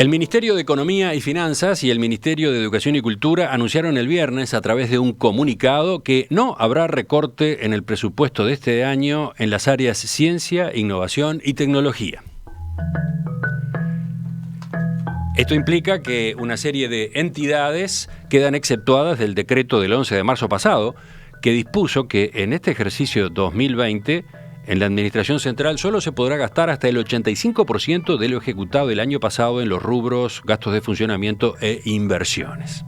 El Ministerio de Economía y Finanzas y el Ministerio de Educación y Cultura anunciaron el viernes a través de un comunicado que no habrá recorte en el presupuesto de este año en las áreas ciencia, innovación y tecnología. Esto implica que una serie de entidades quedan exceptuadas del decreto del 11 de marzo pasado, que dispuso que en este ejercicio 2020, en la Administración Central solo se podrá gastar hasta el 85% de lo ejecutado el año pasado en los rubros gastos de funcionamiento e inversiones.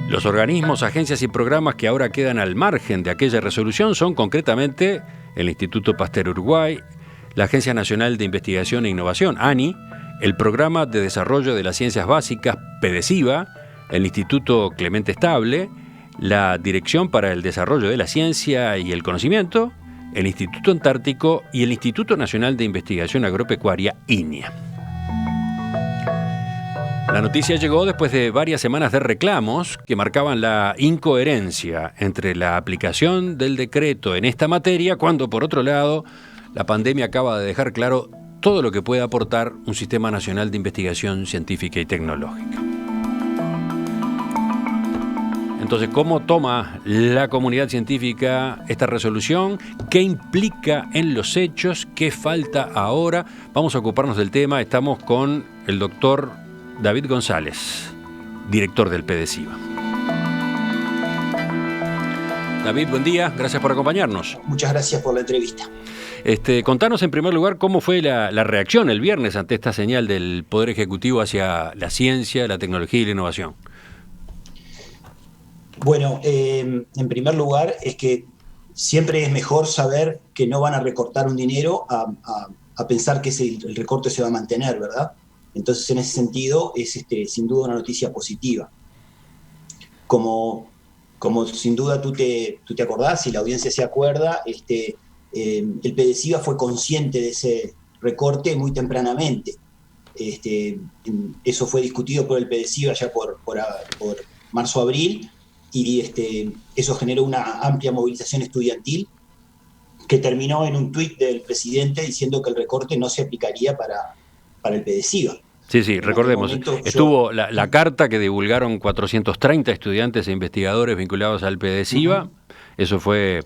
Los organismos, agencias y programas que ahora quedan al margen de aquella resolución son concretamente el Instituto Pasteur Uruguay, la Agencia Nacional de Investigación e Innovación, ANI, el Programa de Desarrollo de las Ciencias Básicas, PDCIBA, el Instituto Clemente Estable, la Dirección para el Desarrollo de la Ciencia y el Conocimiento, el Instituto Antártico y el Instituto Nacional de Investigación Agropecuaria, INIA. La noticia llegó después de varias semanas de reclamos que marcaban la incoherencia entre la aplicación del decreto en esta materia, cuando, por otro lado, la pandemia acaba de dejar claro todo lo que puede aportar un sistema nacional de investigación científica y tecnológica. Entonces, ¿cómo toma la comunidad científica esta resolución? ¿Qué implica en los hechos? ¿Qué falta ahora? Vamos a ocuparnos del tema. Estamos con el doctor David González, director del PDCIBA. David, buen día. Gracias por acompañarnos. Muchas gracias por la entrevista. Contanos en primer lugar cómo fue la reacción el viernes ante esta señal del Poder Ejecutivo hacia la ciencia, la tecnología y la innovación. Bueno, en primer lugar es que siempre es mejor saber que no van a recortar un dinero a pensar que el recorte se va a mantener, ¿verdad? Entonces, en ese sentido, es sin duda una noticia positiva. Como sin duda tú te acordás y la audiencia se acuerda, el PDCIBA fue consciente de ese recorte muy tempranamente. Eso fue discutido por el PDCIBA ya por marzo-abril, y eso generó una amplia movilización estudiantil que terminó en un tuit del presidente diciendo que el recorte no se aplicaría para el PDCIBA. Sí, recordemos, estuvo la carta que divulgaron 430 estudiantes e investigadores vinculados al PDCIBA, eso fue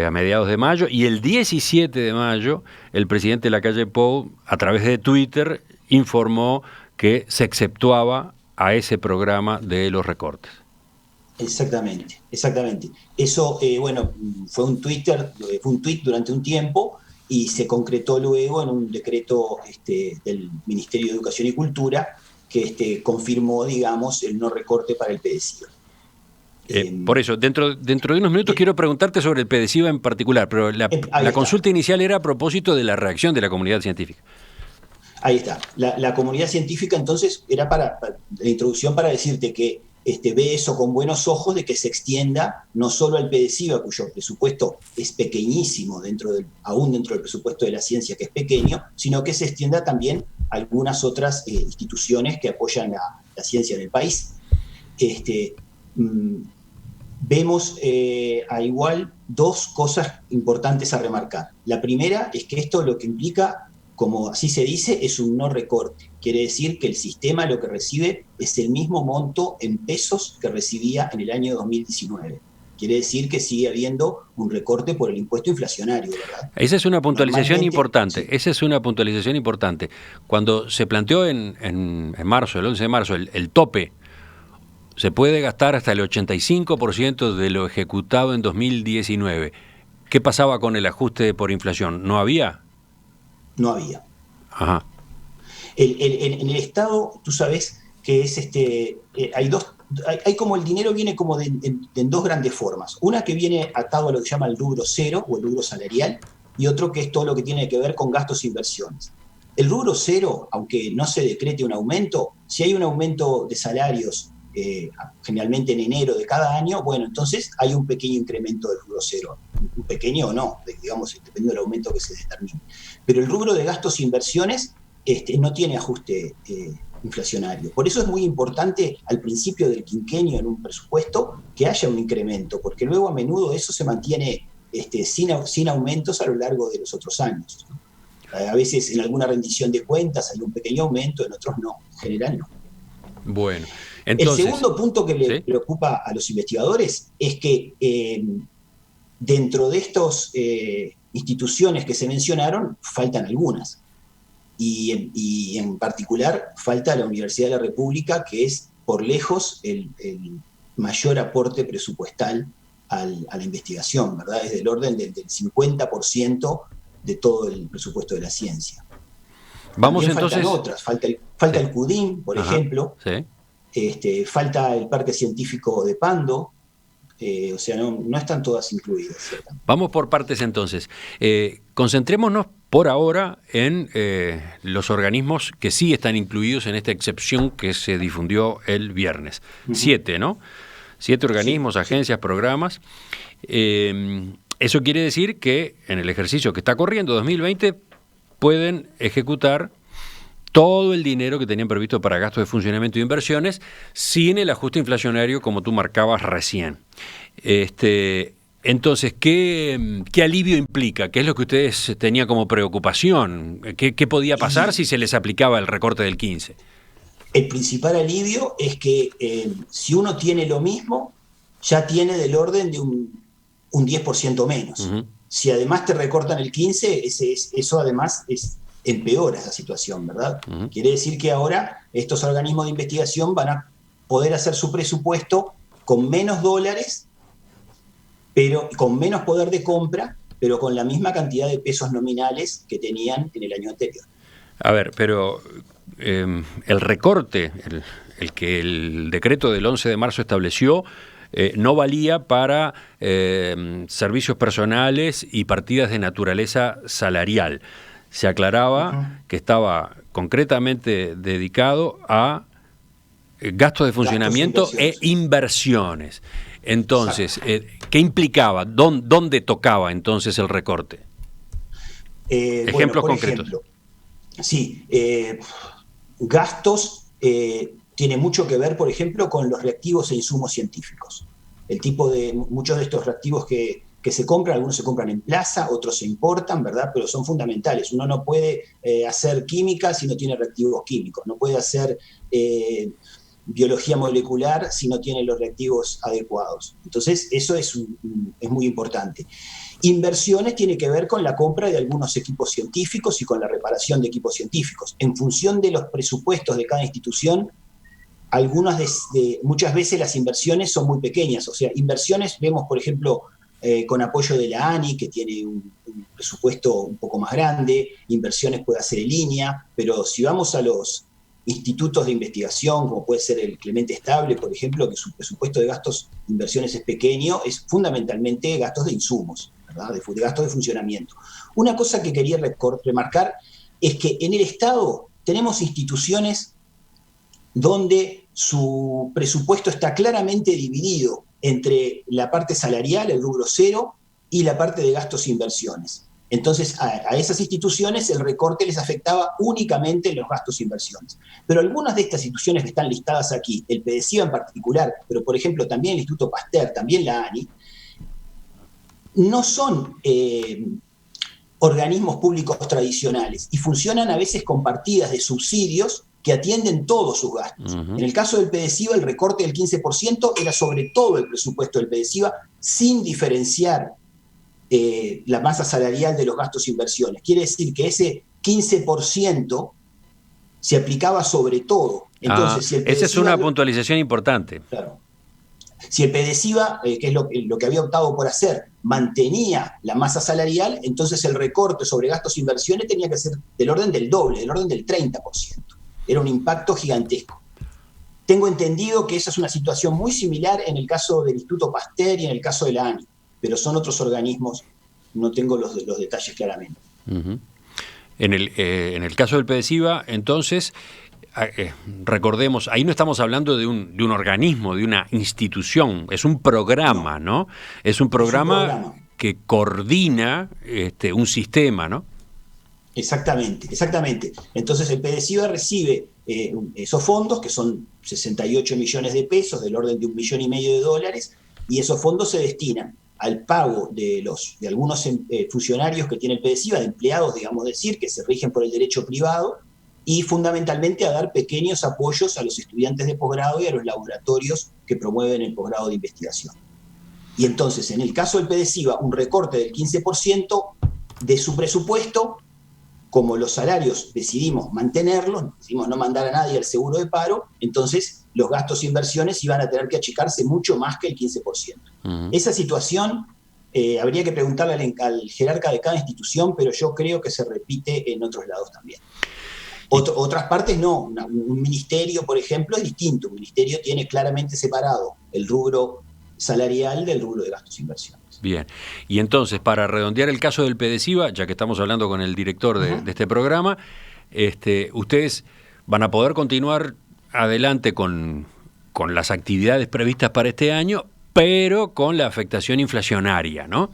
a mediados de mayo, y el 17 de mayo el presidente Lacalle Pou, a través de Twitter, informó que se exceptuaba a ese programa de los recortes. Exactamente. Eso, fue un tuit durante un tiempo y se concretó luego en un decreto del Ministerio de Educación y Cultura que confirmó, digamos, el no recorte para el PDCIBA. Por eso, dentro de unos minutos quiero preguntarte sobre el PDCIBA en particular, pero la consulta inicial era a propósito de la reacción de la comunidad científica. Ahí está. La comunidad científica, entonces, era para la introducción para decirte que ve eso con buenos ojos de que se extienda no solo al PDCIBA, cuyo presupuesto es pequeñísimo aún dentro del presupuesto de la ciencia, que es pequeño, sino que se extienda también a algunas otras instituciones que apoyan la ciencia en el país. Vemos a igual dos cosas importantes a remarcar. La primera es que esto lo que implica, como así se dice, es un no recorte. Quiere decir que el sistema lo que recibe es el mismo monto en pesos que recibía en el año 2019. Quiere decir que sigue habiendo un recorte por el impuesto inflacionario, ¿verdad? Esa es una puntualización importante. Sí. Esa es una puntualización importante. Cuando se planteó en marzo, el 11 de marzo, el tope, se puede gastar hasta el 85% de lo ejecutado en 2019. ¿Qué pasaba con el ajuste por inflación? ¿No había? No había. Ajá. En el Estado, tú sabes que es hay como el dinero viene como en dos grandes formas. Una que viene atado a lo que se llama el rubro cero o el rubro salarial, y otro que es todo lo que tiene que ver con gastos e inversiones. El rubro cero, aunque no se decrete un aumento, si hay un aumento de salarios generalmente en enero de cada año, bueno, entonces hay un pequeño incremento del rubro cero, un pequeño o no, digamos, dependiendo del aumento que se determine. Pero el rubro de gastos e inversiones no tiene ajuste inflacionario. Por eso es muy importante al principio del quinquenio en un presupuesto que haya un incremento, porque luego a menudo eso se mantiene sin aumentos a lo largo de los otros años, ¿no? A veces en alguna rendición de cuentas hay un pequeño aumento, en otros no, en general no. Bueno, entonces... El segundo punto que le ¿sí? preocupa a los investigadores es que dentro de estas instituciones que se mencionaron, faltan algunas. Y en particular falta la Universidad de la República, que es por lejos el mayor aporte presupuestal a la investigación, ¿verdad? Es del orden del 50% de todo el presupuesto de la ciencia. Vamos También entonces... faltan otras, falta el CUDIM, por ejemplo, sí. Falta el Parque Científico de Pando, o sea, no están todas incluidas, ¿cierto? Vamos por partes entonces. Concentrémonos por ahora en los organismos que sí están incluidos en esta excepción que se difundió el viernes. 7, ¿no? 7 organismos, sí, agencias, sí, programas. Eso quiere decir que en el ejercicio que está corriendo, 2020, pueden ejecutar todo el dinero que tenían previsto para gastos de funcionamiento e inversiones sin el ajuste inflacionario como tú marcabas recién. Entonces, ¿qué alivio implica? ¿Qué es lo que ustedes tenían como preocupación? ¿Qué podía pasar si se les aplicaba el recorte del 15? El principal alivio es que si uno tiene lo mismo, ya tiene del orden de un 10% menos. Uh-huh. Si además te recortan el 15, eso además empeora esa situación, ¿verdad? Uh-huh. Quiere decir que ahora estos organismos de investigación van a poder hacer su presupuesto con menos dólares, pero con menos poder de compra, pero con la misma cantidad de pesos nominales que tenían en el año anterior. A ver, pero el recorte, el que el decreto del 11 de marzo estableció, no valía para servicios personales y partidas de naturaleza salarial. Se aclaraba uh-huh. que estaba concretamente dedicado a gastos de funcionamiento e inversiones. Entonces, ¿qué implicaba? ¿Dónde tocaba entonces el recorte? Ejemplos concretos. Ejemplo, sí, gastos tiene mucho que ver, por ejemplo, con los reactivos e insumos científicos. Muchos de estos reactivos que se compran, algunos se compran en plaza, otros se importan, ¿verdad? Pero son fundamentales. Uno no puede hacer química si no tiene reactivos químicos, no puede hacer biología molecular si no tiene los reactivos adecuados. Entonces, eso es muy importante. Inversiones tiene que ver con la compra de algunos equipos científicos y con la reparación de equipos científicos. En función de los presupuestos de cada institución, muchas veces las inversiones son muy pequeñas. O sea, inversiones vemos, por ejemplo, con apoyo de la ANI, que tiene un presupuesto un poco más grande, inversiones puede hacer en línea, pero si vamos a los institutos de investigación, como puede ser el Clemente Estable, por ejemplo, que su presupuesto de gastos de inversiones es pequeño, es fundamentalmente gastos de insumos, ¿verdad? De gastos de funcionamiento. Una cosa que quería remarcar es que en el Estado tenemos instituciones donde su presupuesto está claramente dividido entre la parte salarial, el rubro 0, y la parte de gastos e inversiones. Entonces, a esas instituciones el recorte les afectaba únicamente los gastos e inversiones. Pero algunas de estas instituciones que están listadas aquí, el PDCIBA en particular, pero por ejemplo también el Instituto Pasteur, también la ANI, no son organismos públicos tradicionales y funcionan a veces con partidas de subsidios que atienden todos sus gastos. Uh-huh. En el caso del PDCIBA, el recorte del 15% era sobre todo el presupuesto del PDCIBA, sin diferenciar la masa salarial de los gastos e inversiones. Quiere decir que ese 15% se aplicaba sobre todo. Entonces, si el PDCIBA, esa es una puntualización importante. Claro. Si el PDCIBA, que es lo que había optado por hacer, mantenía la masa salarial, entonces el recorte sobre gastos e inversiones tenía que ser del orden del doble, del orden del 30%. Era un impacto gigantesco. Tengo entendido que esa es una situación muy similar en el caso del Instituto Pasteur y en el caso de la ANI, pero son otros organismos, no tengo los detalles claramente. Uh-huh. En el caso del PDCIBA, entonces, recordemos, ahí no estamos hablando de un organismo, de una institución, es un programa, ¿no? Es un programa que coordina un sistema, ¿no? Exactamente. Entonces el PDCIBA recibe esos fondos, que son 68 millones de pesos, del orden de $1,5 millones, y esos fondos se destinan al pago de algunos funcionarios que tiene el PDCIVA, de empleados, digamos decir, que se rigen por el derecho privado, y fundamentalmente a dar pequeños apoyos a los estudiantes de posgrado y a los laboratorios que promueven el posgrado de investigación. Y entonces, en el caso del PDCIVA, un recorte del 15% de su presupuesto, como los salarios decidimos mantenerlos, decidimos no mandar a nadie al seguro de paro, entonces los gastos e inversiones iban a tener que achicarse mucho más que el 15%. Esa situación habría que preguntarle al jerarca de cada institución, pero yo creo que se repite en otros lados también. Otras partes no. Un ministerio, por ejemplo, es distinto. Un ministerio tiene claramente separado el rubro salarial del rubro de gastos e inversiones. Bien. Y entonces, para redondear el caso del PDCIVA, ya que estamos hablando con el director de este programa, ustedes van a poder continuar adelante con las actividades previstas para este año, pero con la afectación inflacionaria, ¿no?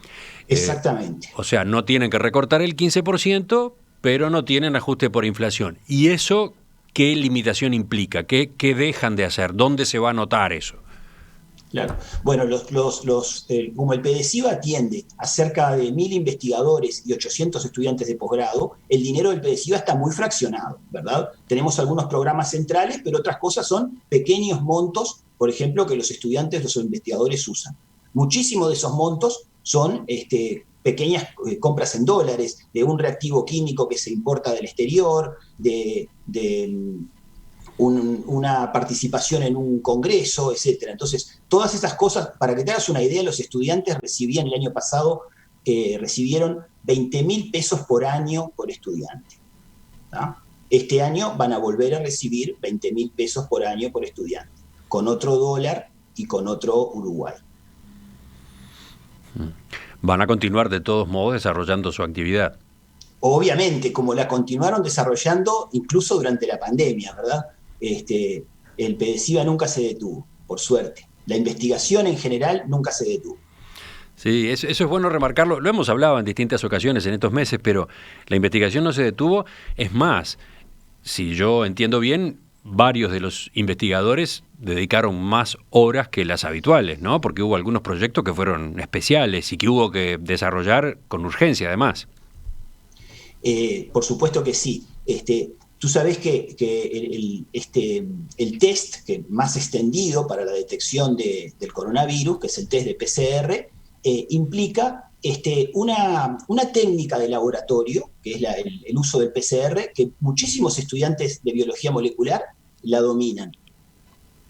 Exactamente. O sea, no tienen que recortar el 15%, pero no tienen ajuste por inflación. ¿Y eso qué limitación implica? ¿Qué dejan de hacer? ¿Dónde se va a notar eso? Claro. Bueno, como el PDCIVA atiende a cerca de 1.000 investigadores y 800 estudiantes de posgrado, el dinero del PDCIVA está muy fraccionado, ¿verdad? Tenemos algunos programas centrales, pero otras cosas son pequeños montos, por ejemplo, que los estudiantes, los investigadores usan. Muchísimos de esos montos son pequeñas compras en dólares, de un reactivo químico que se importa del exterior, de una participación en un congreso, etcétera. Entonces, todas esas cosas, para que te hagas una idea, los estudiantes recibían el año pasado, recibieron 20.000 pesos por año por estudiante. ¿tá? Este año van a volver a recibir 20.000 pesos por año por estudiante, con otro dólar y con otro Uruguay. Van a continuar de todos modos desarrollando su actividad. Obviamente, como la continuaron desarrollando incluso durante la pandemia, ¿verdad? El PDCIVA nunca se detuvo, por suerte. La investigación en general nunca se detuvo. Sí, eso es bueno remarcarlo. Lo hemos hablado en distintas ocasiones en estos meses, pero la investigación no se detuvo. Es más, si yo entiendo bien, varios de los investigadores dedicaron más horas que las habituales, ¿no? Porque hubo algunos proyectos que fueron especiales y que hubo que desarrollar con urgencia, además. Por supuesto que sí. Tú sabés que el test que más extendido para la detección del coronavirus, que es el test de PCR, implica una técnica de laboratorio, que es el uso del PCR, que muchísimos estudiantes de biología molecular la dominan.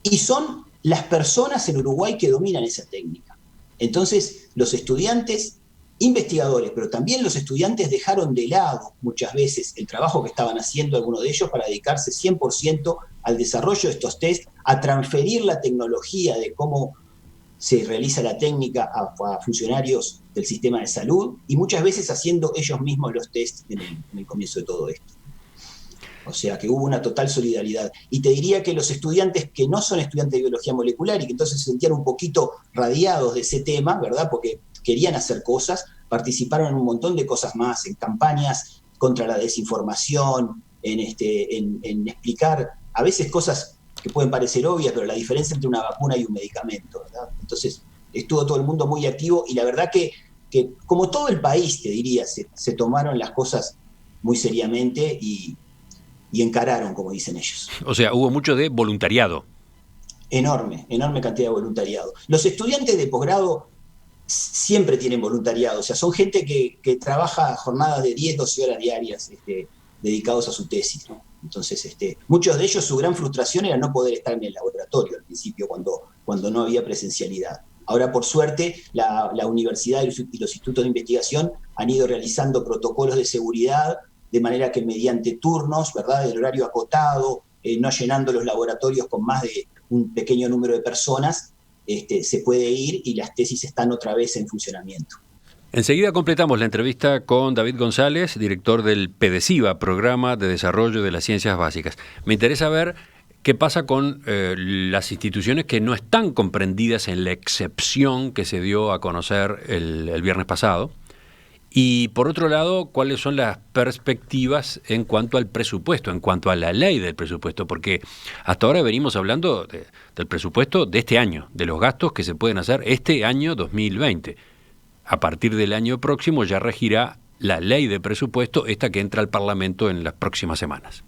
Y son las personas en Uruguay que dominan esa técnica. Entonces, los estudiantes investigadores, pero también los estudiantes dejaron de lado muchas veces el trabajo que estaban haciendo algunos de ellos para dedicarse 100% al desarrollo de estos test, a transferir la tecnología de cómo se realiza la técnica a funcionarios del sistema de salud y muchas veces haciendo ellos mismos los test en el comienzo de todo esto. O sea que hubo una total solidaridad. Y te diría que los estudiantes que no son estudiantes de biología molecular y que entonces se sentían un poquito radiados de ese tema, ¿verdad? Porque querían hacer cosas, participaron en un montón de cosas más, en campañas contra la desinformación, en explicar a veces cosas que pueden parecer obvias, pero la diferencia entre una vacuna y un medicamento, ¿verdad? Entonces estuvo todo el mundo muy activo y la verdad que como todo el país, te diría, se tomaron las cosas muy seriamente y encararon, como dicen ellos. O sea, hubo mucho de voluntariado. Enorme cantidad de voluntariado. Los estudiantes de posgrado siempre tienen voluntariado, o sea, son gente que trabaja jornadas de 10, 12 horas diarias dedicados a su tesis, ¿no? Entonces, muchos de ellos, su gran frustración era no poder estar en el laboratorio al principio, cuando no había presencialidad. Ahora, por suerte, la universidad y los institutos de investigación han ido realizando protocolos de seguridad, de manera que mediante turnos, ¿verdad?, del horario acotado, no llenando los laboratorios con más de un pequeño número de personas, se puede ir y las tesis están otra vez en funcionamiento. Enseguida completamos la entrevista con David González, director del PDCIVA, Programa de Desarrollo de las Ciencias Básicas. Me interesa ver qué pasa con las instituciones que no están comprendidas en la excepción que se dio a conocer el viernes pasado. Y por otro lado, ¿cuáles son las perspectivas en cuanto al presupuesto, en cuanto a la ley del presupuesto? Porque hasta ahora venimos hablando del presupuesto de este año, de los gastos que se pueden hacer este año 2020. a partir del año próximo ya regirá la ley de presupuesto, esta que entra al Parlamento en las próximas semanas.